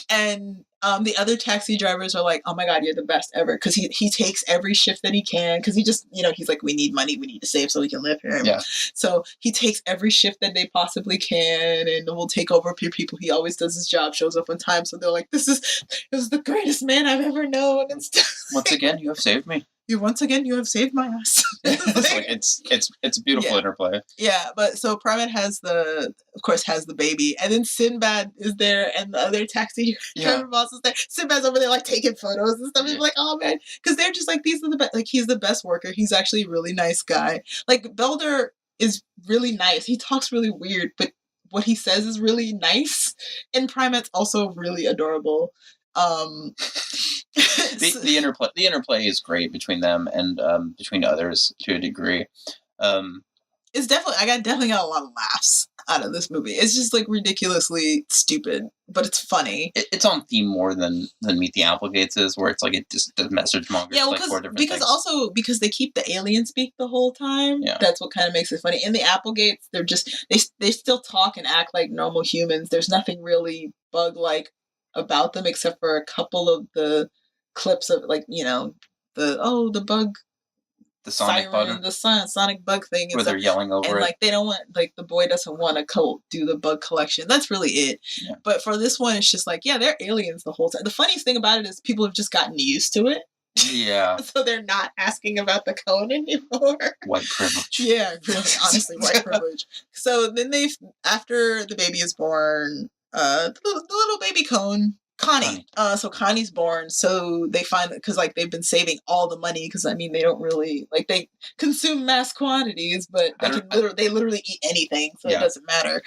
And the other taxi drivers are like, "Oh my god, you're the best ever!" Because he takes every shift that he can, because he just he's like, "We need money, we need to save so we can live here." Yeah. So he takes every shift that they possibly can, and will take over for people. He always does his job, shows up on time. So they're like, "This is the greatest man I've ever known." And stuff. Once again, you have saved me. Once again, you have saved my ass. It's a beautiful interplay. Yeah, but so Primat has the baby, and then Sinbad is there, and the other taxi driver boss is there. Sinbad's over there like taking photos and stuff. He's like, "Oh man," because they're just like, these are the best. Like, he's the best worker. He's actually a really nice guy. Like, Belder is really nice. He talks really weird, but what he says is really nice. And Primat's also really adorable. The interplay is great between them and between others to a degree. It's definitely got a lot of laughs out of this movie. It's just like ridiculously stupid, but it's funny. It's on theme more than Meet the Applegates is, where it's like it just the message mongers like 4 different things. Because they keep the alien speak the whole time. Yeah. That's what kind of makes it funny. In the Applegates, they're just they still talk and act like normal humans. There's nothing really bug-like about them except for a couple of the clips of the bug. The sonic siren, bug. the sonic bug thing, where they're yelling over and it. Like they don't want, like the boy doesn't want to do the bug collection. That's really it. Yeah. But for this one, it's just like, yeah, they're aliens the whole time. The funniest thing about it is people have just gotten used to it. Yeah. So they're not asking about the cone anymore. White privilege. Yeah, really, honestly, white privilege. So then after the baby is born, the little baby cone. Connie. So Connie's born. So they find that because they've been saving all the money because they don't really they consume mass quantities, but they literally eat anything, so it doesn't matter.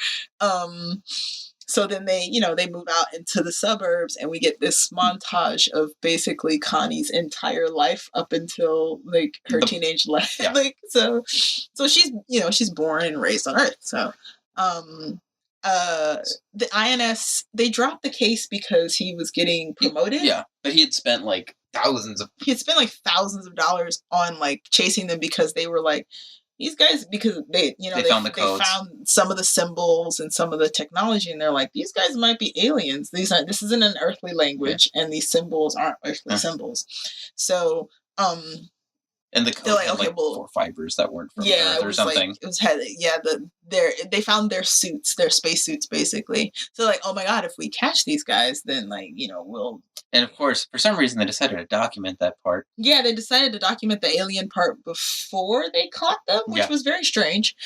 So then they move out into the suburbs, and we get this montage of basically Connie's entire life up until her teenage life. Yeah. So she's born and raised on Earth. So. The INS, they dropped the case because he was getting promoted. Yeah, but he had spent thousands of dollars on chasing them because they were these guys, because they found the codes. They found some of the symbols and some of the technology, and they're like, these guys might be aliens. This isn't an earthly language, and these symbols aren't earthly symbols. So and the code had 4 fibers that weren't from Earth or something. It was they found their suits, their space suits, basically. So oh my god, if we catch these guys, then we'll. And of course, for some reason, they decided to document that part. Yeah, they decided to document the alien part before they caught them, which was very strange.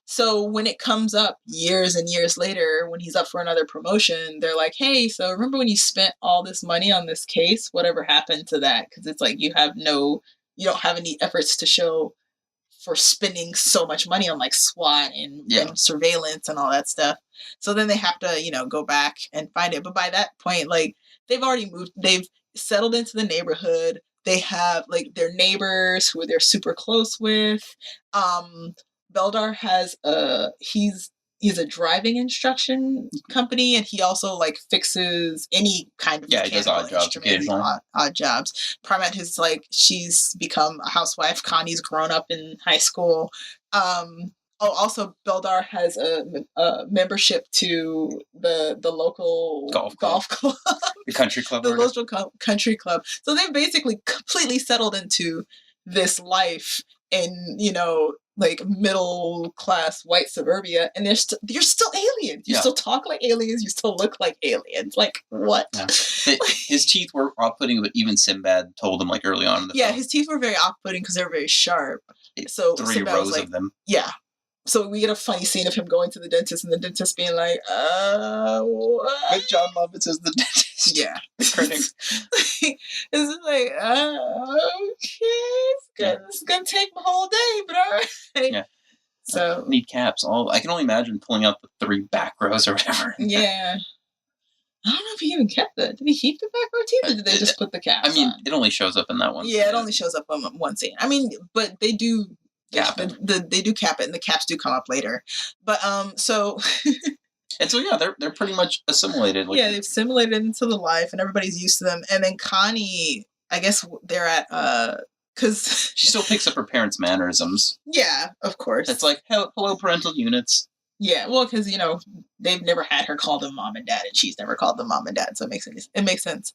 So when it comes up years and years later, when he's up for another promotion, they're like, "Hey, so remember when you spent all this money on this case? Whatever happened to that?" Because it's you don't have any efforts to show for spending so much money on SWAT and surveillance and all that stuff. So then they have to, go back and find it. But by that point, they've already moved. They've settled into the neighborhood. They have their neighbors who they're super close with. Beldar has he's a driving instruction company, and he also fixes any kind of he does odd jobs occasionally. Odd jobs. Primat has she's become a housewife. Connie's grown up in high school. Also Beldar has a membership to the local golf club. The country club. The local country club. So they've basically completely settled into this life in middle class white suburbia, and you're still aliens. You still talk like aliens. You still look like aliens. What? Yeah. His teeth were off-putting, but even Sinbad told him early on in the film. His teeth were very off-putting because they're very sharp. So 3 Sinbad rows of them. Yeah. So we get a funny scene of him going to the dentist, and the dentist being like, what? But John Lovitz is the dentist. Yeah. The critic. It's okay. It's gonna take my whole day, but all right. Yeah. So need caps. I can only imagine pulling out the 3 back rows or whatever. Yeah. I don't know if he even kept that. Did he keep the backrow teeth, or did they just put the caps on? it only shows up in that one. Yeah, it only shows up on one scene. I mean, but they do cap it. They do cap it, and the caps do come up later. But so. And so yeah, they're pretty much assimilated. Like, they've assimilated into the life, and everybody's used to them. And then Connie, I guess they're at because she still picks up her parents' mannerisms. Yeah, of course. It's like hello, parental units. Yeah, well, because they've never had her call them mom and dad, and she's never called them mom and dad, so it makes sense.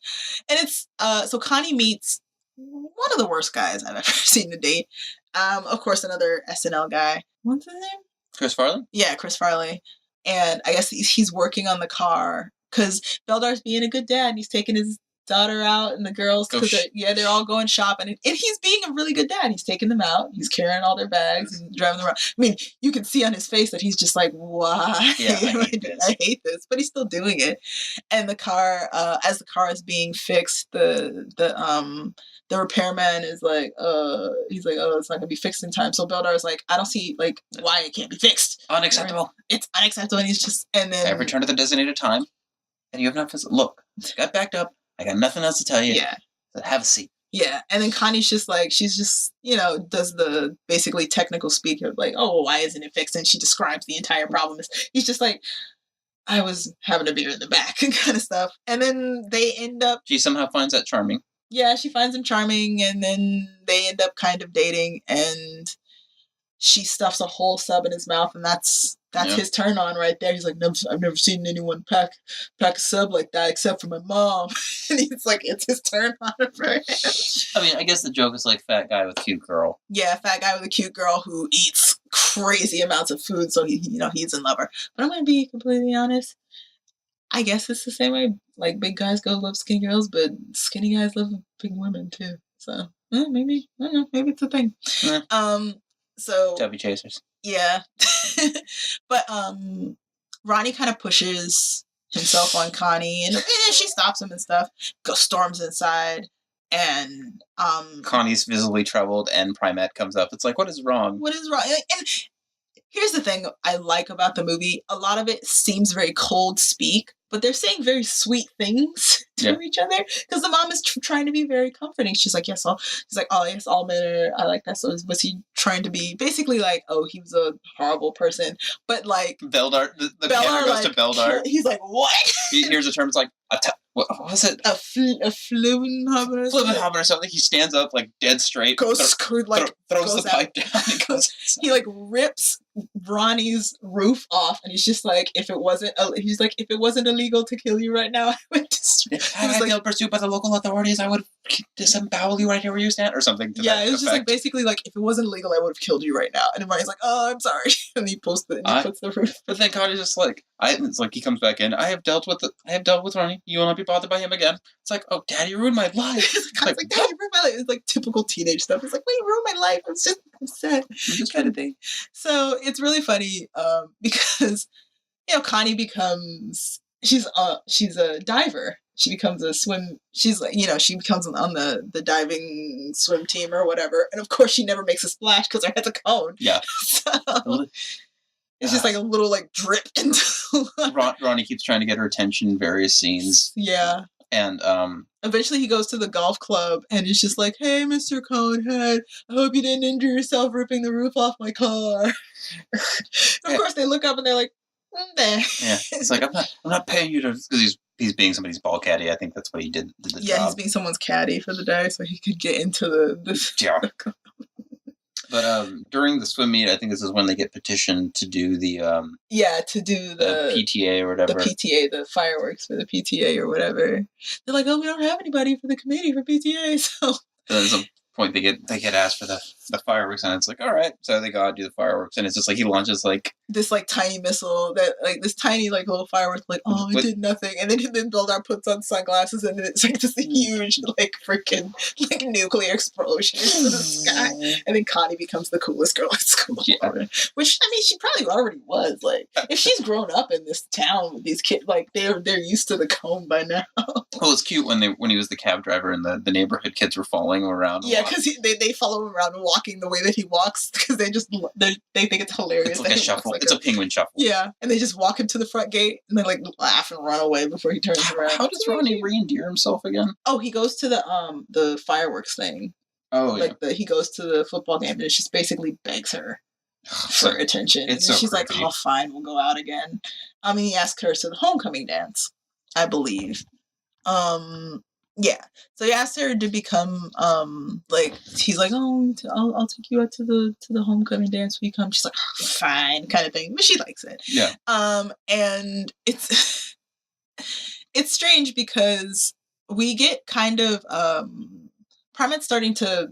And it's so Connie meets one of the worst guys I've ever seen to date. Of course, another SNL guy. What's his name? Chris Farley? Yeah, Chris Farley. And I guess he's working on the car because Beldar's being a good dad, and he's taking his daughter out and the girls because they're all going shopping, and he's being a really good dad. He's taking them out, he's carrying all their bags and driving them around. I mean, you can see on his face that he's just like, why? Yeah, I hate this, but he's still doing it. And the car, as the car is being fixed, the repairman is like, he's like, oh, it's not gonna be fixed in time. So Beldar's like, I don't see like why it can't be fixed. Unacceptable. It's unacceptable. And he's just, and then I returned at the designated time, and you have not look. Got backed up. I got nothing else to tell you. Yeah. So have a seat. Yeah. And then Connie's just like, she's just, does the basically technical speak of like, oh, well, why isn't it fixed? And she describes the entire problem. He's just like, I was having a beer in the back kind of stuff. And then they end up. She somehow finds that charming. Yeah, she finds him charming. And then they end up kind of dating. And she stuffs a whole sub in his mouth. And that's his turn on right there. He's like, I've never seen anyone pack a sub like that except for my mom. And he's like, it's his turn on for him. I mean, I guess the joke is like fat guy with cute girl. Yeah, fat guy with a cute girl who eats crazy amounts of food, so he's in love her. But I'm gonna be completely honest. I guess it's the same way. Like big guys go love skinny girls, but skinny guys love big women too. So maybe I don't know. Maybe it's a thing. So chubby chasers. Yeah. But Ronnie kind of pushes himself on Connie, and she stops him and stuff. Storms inside, and Connie's visibly troubled, and Primate comes up. It's like, what is wrong? What is wrong? And here's the thing I like about the movie. A lot of it seems very cold speak, but they're saying very sweet things to each other, because the mom is trying to be very comforting. She's like, yes, she's like, oh, yes, all men are, I like that. So was he trying to be basically like, oh, he was a horrible person, but like Beldar, the camera goes to Beldar. He's like, what? He hears the term. It's like, what was it? A Flumenhaber or something. He stands up like dead straight. Throws the pipe down. And goes. He like rips Ronnie's roof off, and he's just like, if it wasn't illegal to kill you right now, I would destroy. Had I been pursued by the local authorities, I would disembowel you right here where you stand, or something. Yeah, it was just like basically like, if it wasn't illegal, I would have killed you right now. And Ronnie's like, oh, I'm sorry, and he puts the roof. But then Connie's just like, it's like he comes back in. I have dealt with Ronnie. You will not be bothered by him again. It's like, oh, Daddy ruined my life. It's like, Daddy ruined my life. It's like typical teenage stuff. It's like, wait, you ruined my life. I'm just upset, kind of thing. So it's really funny because Connie becomes she's a diver. She becomes a swim. She's like, she becomes on the diving swim team or whatever. And of course, she never makes a splash because her head's a cone. Yeah. So it's just like a little like drip into. Ronnie keeps trying to get her attention in various scenes. Yeah. And eventually he goes to the golf club and he's just like, hey, Mr. Conehead, I hope you didn't injure yourself ripping the roof off my car. Of course, they look up and they're like, there. Yeah, it's like, I'm not paying you to, because he's being somebody's ball caddy. I think that's what he did the job. Yeah, he's being someone's caddy for the day so he could get into the yeah. But during the swim meet, I think this is when they get petitioned to do the the PTA or whatever. The PTA, the fireworks for the PTA or whatever. They're like, oh, we don't have anybody for the committee for PTA, so there's a point they get asked for the fireworks, and it's like, all right, so they go out and do the fireworks, and it's just like he launches like this like tiny missile that like this tiny like little fireworks, like, oh, it did nothing, and then Beldar puts on sunglasses and it's like this huge like freaking like nuclear explosion into the sky, and then Connie becomes the coolest girl at school. Yeah. Which I mean, she probably already was. Like, if she's grown up in this town with these kids, like they're used to the cone by now. Well, it's cute when he was the cab driver and the neighborhood kids were following him around. Yeah, because they follow him around and walk mocking the way that he walks because they think it's hilarious. It's like a shuffle. It's a penguin shuffle. Yeah, and they just walk him to the front gate and they like laugh and run away before he turns around. How does Ronnie re-endear himself again? Oh, he goes to the fireworks thing. Oh, like he goes to the football game and she just basically begs her for attention. It's and so she's creepy. like, "Oh, fine, we'll go out again." He asked her to the homecoming dance, I believe. Yeah. So he asked her to become he's like, "Oh, I'll take you out to the homecoming dance. Will you come?" She's like, "Oh, fine," kind of thing, but she likes it. Yeah. And it's it's strange because we get kind of Primate's starting to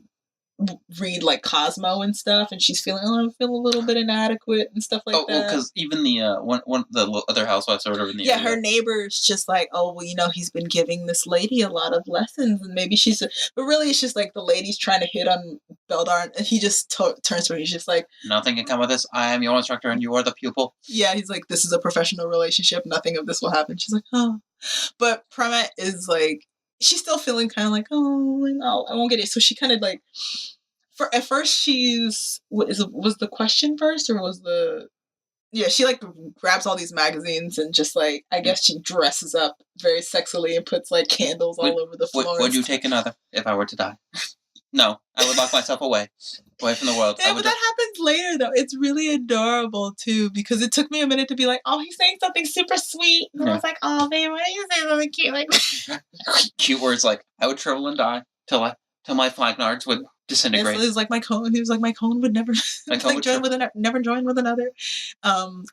read like Cosmo and stuff, and she's feeling I feel a little bit inadequate and stuff like that. Oh, because even the one the other housewives or whatever in the area. Her neighbor's just like, "Oh, well, he's been giving this lady a lot of lessons, and maybe she's," but really it's just like the lady's trying to hit on Beldar, and he just turns to her. He's just like, "Nothing can come of this. I am your instructor, and you are the pupil." Yeah, he's like, "This is a professional relationship. Nothing of this will happen." She's like, "Oh," but Primate is like, she's still feeling kind of like, "Oh, no, I won't get it." So she kind of like. At first, was the question first or was the she like grabs all these magazines and just like I guess she dresses up very sexily and puts like candles all over the floor. Would you take another if I were to die? No, I would lock myself away from the world. Yeah, but that happens later though. It's really adorable too because it took me a minute to be like, "Oh, he's saying something super sweet," and I was like, "Oh, babe, why are you saying something cute like that?" Cute words like I would shrivel and die till my flagnards would disintegrate. It was like my cone. He was like my cone would never never join with another. So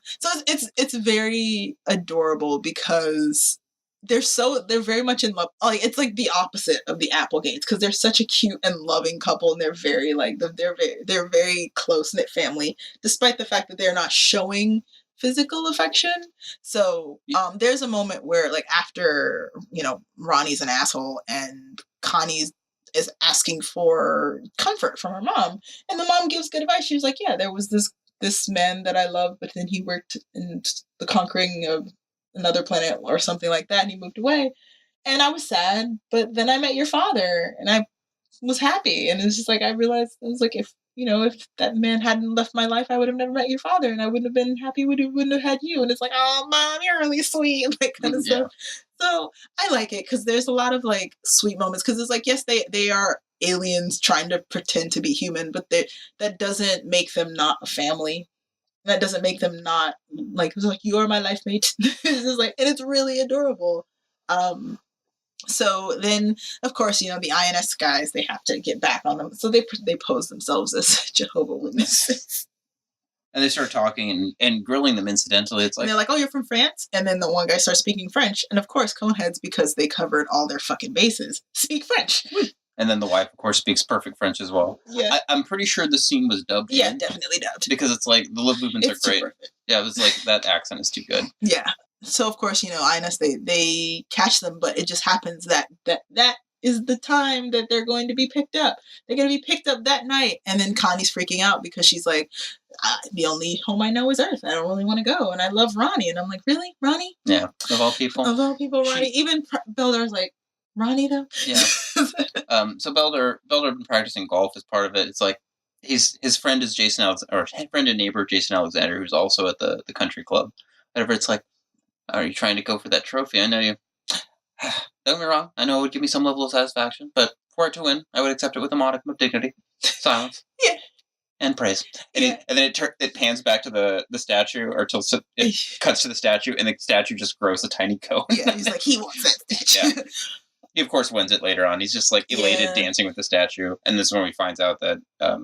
it's very adorable because they're very much in love. Like it's like the opposite of the Applegates because they're such a cute and loving couple and they're very like they're very close knit family despite the fact that they're not showing physical affection. So there's a moment where like after Ronnie's an asshole and Connie's is asking for comfort from her mom, and the mom gives good advice. She was like, "Yeah, there was this man that I loved, but then he worked in the conquering of another planet or something like that, and he moved away, and I was sad. But then I met your father, and I was happy. And it's just like I realized it was like if that man hadn't left my life, I would have never met your father, and I wouldn't have been happy. Wouldn't have had you." And it's like, "Oh, mom, you're really sweet," and that kind of stuff. So I like it because there's a lot of like sweet moments because it's like, yes, they are aliens trying to pretend to be human, but that doesn't make them not a family. That doesn't make them not like it's like you are my life mate. It's just like, and it's really adorable. So then, of course, the INS guys, they have to get back on them. So they pose themselves as Jehovah's Witnesses. And they start talking and grilling them incidentally. It's like, and they're like, "Oh, you're from France?" And then the one guy starts speaking French. And of course, Coneheads, because they covered all their fucking bases, speak French. And then the wife, of course, speaks perfect French as well. Yeah. I'm pretty sure the scene was dubbed. Yeah, definitely dubbed. Because it's like, the lip movements are great. Perfect. Yeah, it was like, that accent is too good. Yeah. So, of course, INS, they catch them, but it just happens that is the time that they're going to be picked up. They're going to be picked up that night. And then Connie's freaking out because she's like, "The only home I know is Earth. I don't really want to go. And I love Ronnie." And I'm like, "Really? Ronnie?" Yeah. Of all people. Of all people, Ronnie. Even Beldar's like, "Ronnie, though?" Yeah. So Beldar been practicing golf as part of it. It's like, his friend is friend and neighbor Jason Alexander, who's also at the country club. Whatever. It's like, "Are you trying to go for that trophy? I know you." Don't get me wrong, I know it would give me some level of satisfaction, but for it to win, I would accept it with a modicum of dignity, silence, yeah, and praise. And then it pans back to the statue, or till it cuts to the statue, and the statue just grows a tiny cone. Yeah, he's like, he wants that statue. Yeah. He, of course, wins it later on. He's just, like, elated, dancing with the statue. And this is when we find out that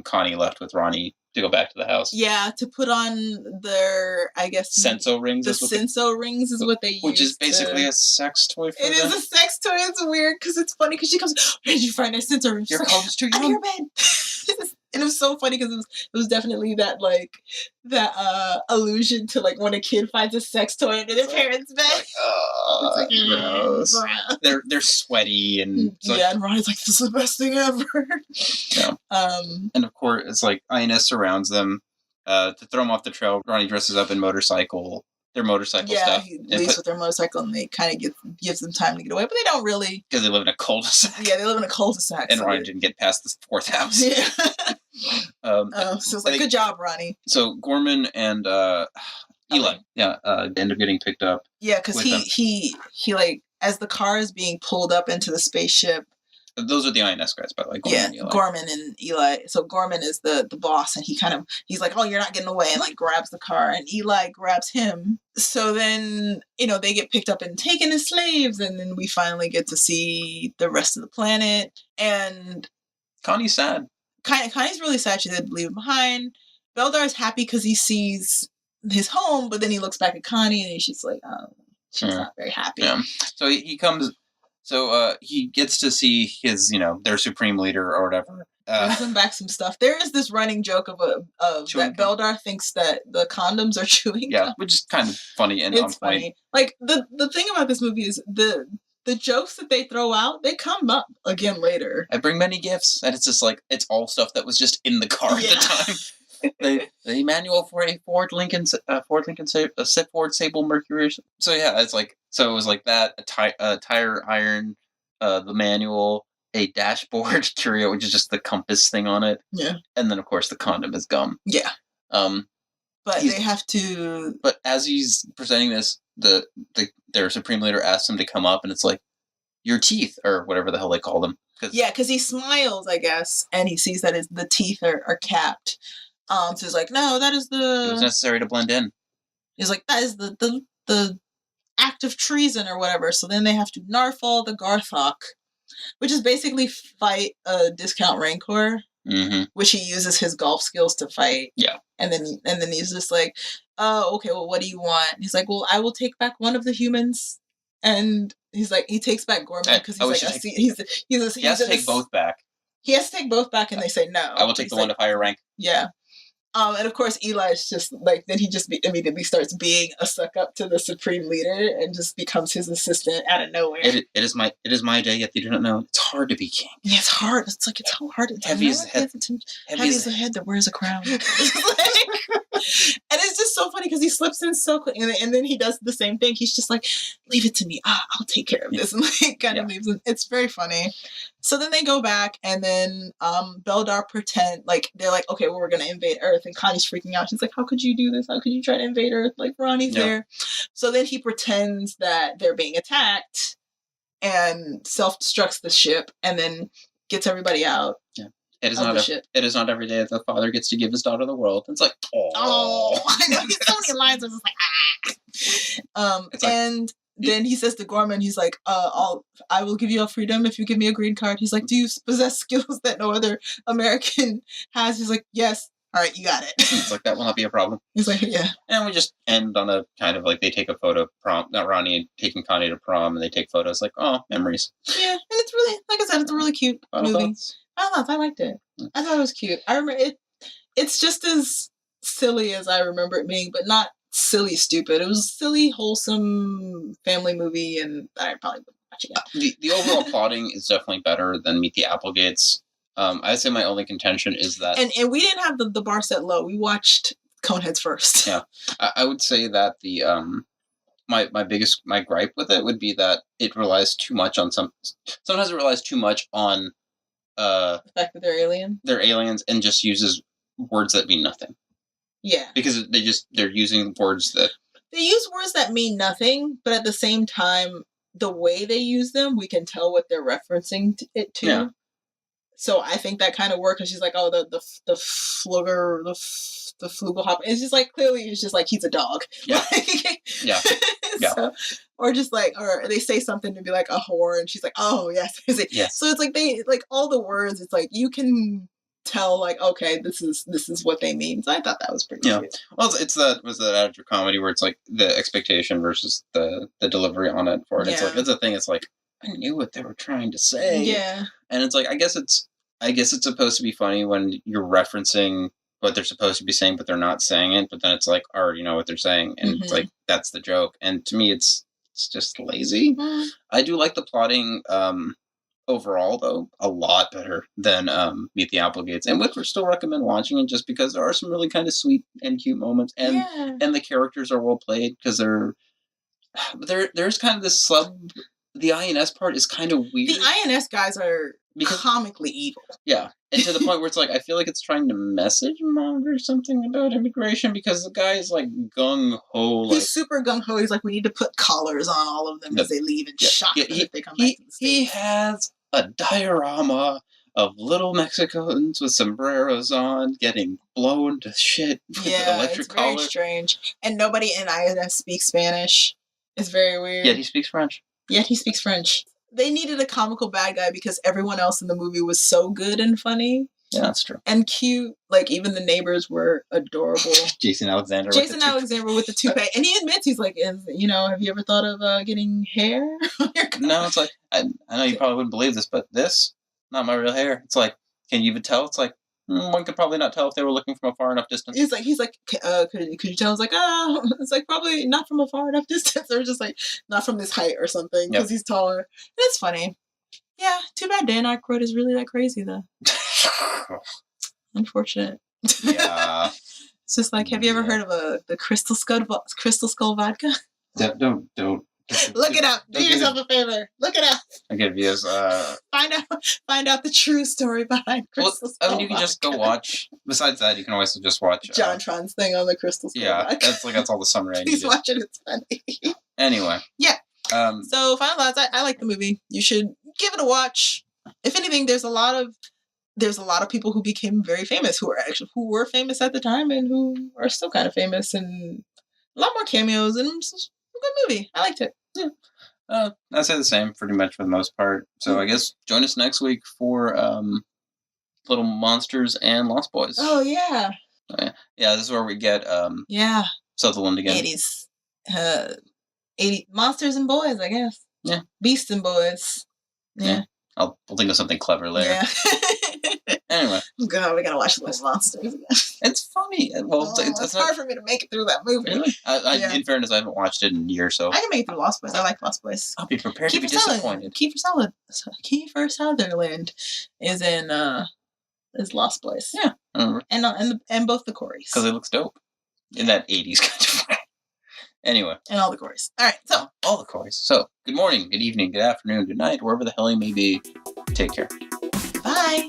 Connie left with Ronnie to go back to the house. Yeah, to put on their, I guess... Senso rings. The Senso rings is what they use. Which is basically a sex toy for them. It is a sex toy. It's weird, because it's funny, because she comes, "Where did you find that Senso ring?" Your coat is too young. Under your bed. And it was so funny, because it was definitely that, like, allusion to, like, when a kid finds a sex toy under their parents' bed. Like, oh, gross. They're sweaty and... and Ronnie's like, "This is the best thing ever." Yeah. And of course, it's like Ines surrounds them to throw them off the trail. Ronnie dresses up in their motorcycle stuff. Yeah, he leaves with their motorcycle, and they kind of gives them time to get away, but they don't really. Because they live in a cul-de-sac. Yeah, they live in a cul-de-sac. And Ronnie didn't get past the fourth house. Yeah. So it's like, good job, Ronnie. So Gorman and Eli, end up getting picked up. Yeah, because he like, as the car is being pulled up into the spaceship. Those are the INS guys, by the way. Gorman and Eli. So Gorman is the boss, and he's like, oh, you're not getting away, and like grabs the car, and Eli grabs him. So then, they get picked up and taken as slaves, and then we finally get to see the rest of the planet. And Connie's sad. Connie's really sad. She did leave him behind. Beldar's happy because he sees his home, but then he looks back at Connie, and she's like, oh, she's not very happy. Yeah. So he comes. So he gets to see his, their supreme leader or whatever. Brings him back some stuff. There is this running joke of that Beldar thinks that the condoms are chewing gum. Which is kind of funny and it's funny. Like the thing about this movie is the jokes that they throw out, they come up again later. I bring many gifts, and it's just like it's all stuff that was just in the car at the time. the manual for a Ford Sable Mercury. So yeah, it was like that, a tire iron, the manual, a dashboard curio, which is just the compass thing on it. Yeah. And then of course the condom is gum. Yeah. But they have to. But as he's presenting this, their supreme leader asks him to come up, and it's like, your teeth, or whatever the hell they call them. Because he smiles, I guess, and he sees that the teeth are capped. So he's like, no, that is It was necessary to blend in. He's like, that is the act of treason or whatever. So then they have to Narfall the Garthok, which is basically fight a discount Rancor, which he uses his golf skills to fight. Yeah. And then he's just like, oh, okay, well, what do you want? And he's like, well, I will take back one of the humans. And he's like, he takes back Gorman because he has to take both back. He has to take both back, and they say no. I will take the one of higher rank. Yeah. And of course, Eli's just like, then he just immediately starts being a suck up to the supreme leader and just becomes his assistant out of nowhere. It is my day, yet they do not know. It's hard to be king. Yeah, it's hard. It's like, it's so hard. It's heavy as the head. Heavy as the head that wears a crown. And it's just so funny because he slips in so quick, and then he does the same thing. He's just like, leave it to me. I'll take care of this. And like kind of leaves it. It's very funny. So then they go back, and then Beldar pretend, like, they're like, okay, well, we're going to invade Earth. And Connie's freaking out. She's like, how could you do this? How could you try to invade Earth? Like, Ronnie's there. So then he pretends that they're being attacked and self-destructs the ship and then gets everybody out. Yeah. It is not every day that the father gets to give his daughter the world. It's like, oh. I know. He's so many lines. I was just like, and then he says to Gorman, he's like, I will give you all freedom if you give me a green card. He's like, do you possess skills that no other American has? He's like, yes. All right, you got it. It's like, that will not be a problem. He's like, yeah. And we just end on a kind of like, they take a photo of prom, not Ronnie taking Connie to prom, and they take photos like, oh, memories. Yeah, and it's really, like I said, it's a really cute movie. I liked it. I thought it was cute. I remember it. It's just as silly as I remember it being, but not silly stupid. It was a silly, wholesome family movie, and I probably would watch it. The overall plotting is definitely better than Meet the Applegates. I'd say my only contention is that... And we didn't have the bar set low. We watched Coneheads first. Yeah. I would say that the... my gripe with it would be that it relies too much on sometimes it relies too much on the fact that they're aliens. They're aliens and just uses words that mean nothing. Yeah. Because they're using words that... They use words that mean nothing, but at the same time, the way they use them, we can tell what they're referencing it to. Yeah. So I think that kind of worked, because she's like, oh, the flugger, the flugelhopper. It's just like, clearly it's just like, he's a dog. Yeah. Yeah. So, or just like, or they say something to be like a whore, and she's like, oh, yes. Yes. So it's like, they, like, all the words, it's like, you can tell, like, okay, this is what they mean. So I thought that was pretty cute. Well, it's that attitude of comedy where it's like the expectation versus the delivery on it for it. Yeah. It's like, it's a thing. It's like, I knew what they were trying to say. Yeah. And it's like, I guess it's supposed to be funny when you're referencing what they're supposed to be saying, but they're not saying it. But then it's like, I already know what they're saying, and it's like, that's the joke. And to me, it's just lazy. Mm. I do like the plotting overall, though, a lot better than Meet the Applegates, and would still recommend watching it just because there are some really kind of sweet and cute moments, and and the characters are well played, because there's kind of this the INS part is kind of weird. The INS guys are comically evil. Yeah, and to the point where it's like, I feel like it's trying to message monger something about immigration, because the guy is like gung-ho. Like, he's super gung-ho. He's like, we need to put collars on all of them as they leave and shock them if they come back to the States. He has a diorama of little Mexicans with sombreros on getting blown to shit with electric it's very strange. And nobody in INS speaks Spanish. It's very weird. Yet he speaks French. They needed a comical bad guy because everyone else in the movie was so good and funny. Yeah, that's true. And cute. Like, even the neighbors were adorable. Jason Alexander with the toupee. And he admits, he's like, have you ever thought of getting hair on your car? No, it's like, I know you probably wouldn't believe this, but this, not my real hair. It's like, can you even tell? It's like, one could probably not tell if they were looking from a far enough distance. He's like, could you tell? I was like, it's like, probably not from a far enough distance, or just like, not from this height or something, because he's taller. It's funny. Yeah, too bad Dan Aykroyd is really that crazy, though. Unfortunate. Yeah. It's just like, have you ever heard of the Crystal Skull vodka? Don't. Look it up. Do yourself a favor. Look it up. I give you Find out the true story behind Crystal Skull. I mean, you can just go watch. Besides that, you can always just watch John Tron's thing on the Crystal Skull. Yeah, vodka. that's all the summary I needed. Please watch it. It's funny. Anyway. Yeah. So final thoughts. I like the movie. You should give it a watch. If anything, there's a lot of people who became very famous, who were famous at the time and who are still kind of famous, and a lot more cameos, and it's a good movie. I liked it. Yeah. I say the same pretty much for the most part. So I guess join us next week for Little Monsters and Lost Boys. Oh yeah. Yeah, this is where we get Sutherland again. 80s. 80 Monsters and Boys, I guess. Yeah. Beasts and Boys. Yeah. We'll think of something clever later. Yeah. Anyway. God, we gotta watch Little Monsters again. It's funny. Well, it's hard for me to make it through that movie. Really? In fairness, I haven't watched it in a year, so. I can make it through Lost Boys. I like Lost Boys. I'll be prepared to be disappointed. Kiefer Sutherland is in Lost Boys. Yeah. And both the Coreys. Because it looks dope. In that 80s kind of way. Anyway. And all the Coreys. All right, so. All the Coreys. So, good morning, good evening, good afternoon, good night, wherever the hell you may be. Take care. Bye.